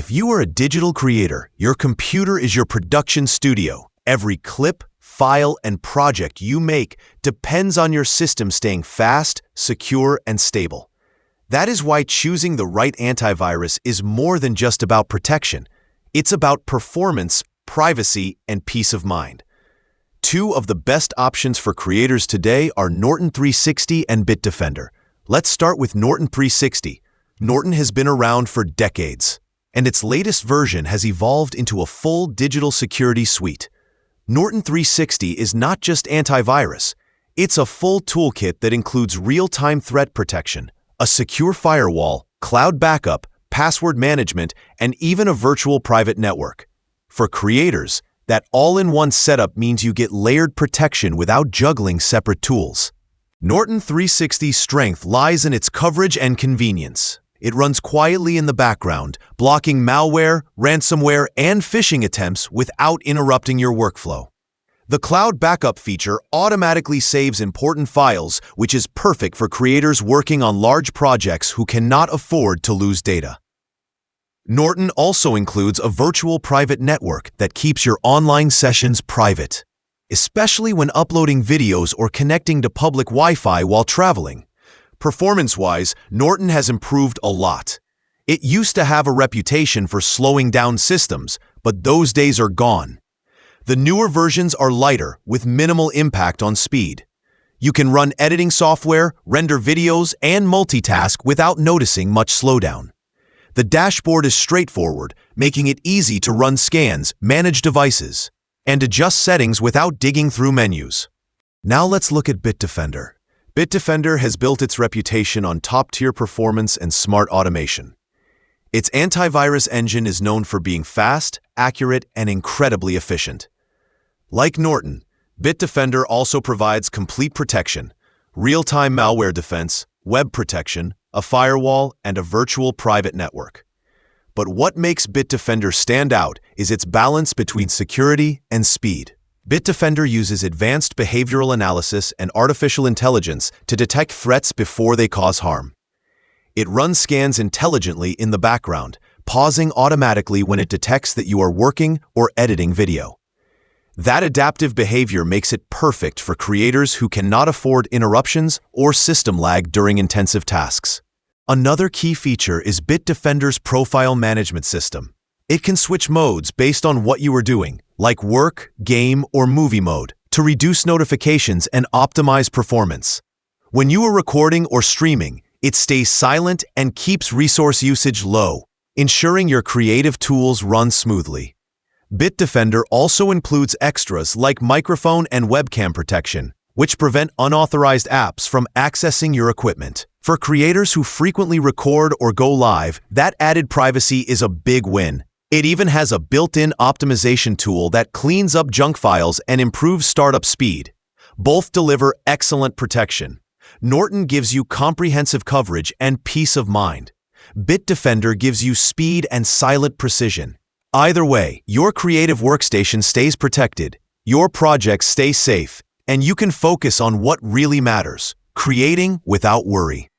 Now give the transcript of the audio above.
If you are a digital creator, your computer is your production studio. Every clip, file, and project you make depends on your system staying fast, secure, and stable. That is why choosing the right antivirus is more than just about protection. It's about performance, privacy, and peace of mind. Two of the best options for creators today are Norton 360 and Bitdefender. Let's start with Norton 360. Norton has been around for decades, and its latest version has evolved into a full digital security suite. Norton 360 is not just antivirus. It's a full toolkit that includes real-time threat protection, a secure firewall, cloud backup, password management, and even a virtual private network. For creators, that all-in-one setup means you get layered protection without juggling separate tools. Norton 360's strength lies in its coverage and convenience. It runs quietly in the background, blocking malware, ransomware, and phishing attempts without interrupting your workflow. The cloud backup feature automatically saves important files, which is perfect for creators working on large projects who cannot afford to lose data. Norton also includes a virtual private network that keeps your online sessions private, especially when uploading videos or connecting to public Wi-Fi while traveling. Performance-wise, Norton has improved a lot. It used to have a reputation for slowing down systems, but those days are gone. The newer versions are lighter, with minimal impact on speed. You can run editing software, render videos, and multitask without noticing much slowdown. The dashboard is straightforward, making it easy to run scans, manage devices, and adjust settings without digging through menus. Now let's look at Bitdefender. Bitdefender has built its reputation on top-tier performance and smart automation. Its antivirus engine is known for being fast, accurate, and incredibly efficient. Like Norton, Bitdefender also provides complete protection, real-time malware defense, web protection, a firewall, and a virtual private network. But what makes Bitdefender stand out is its balance between security and speed. Bitdefender uses advanced behavioral analysis and artificial intelligence to detect threats before they cause harm. It runs scans intelligently in the background, pausing automatically when it detects that you are working or editing video. That adaptive behavior makes it perfect for creators who cannot afford interruptions or system lag during intensive tasks. Another key feature is Bitdefender's profile management system. It can switch modes based on what you are doing, like work, game, or movie mode, to reduce notifications and optimize performance. When you are recording or streaming, it stays silent and keeps resource usage low, ensuring your creative tools run smoothly. Bitdefender also includes extras like microphone and webcam protection, which prevent unauthorized apps from accessing your equipment. For creators who frequently record or go live, that added privacy is a big win. It even has a built-in optimization tool that cleans up junk files and improves startup speed. Both deliver excellent protection. Norton gives you comprehensive coverage and peace of mind. Bitdefender gives you speed and silent precision. Either way, your creative workstation stays protected, your projects stay safe, and you can focus on what really matters, creating without worry.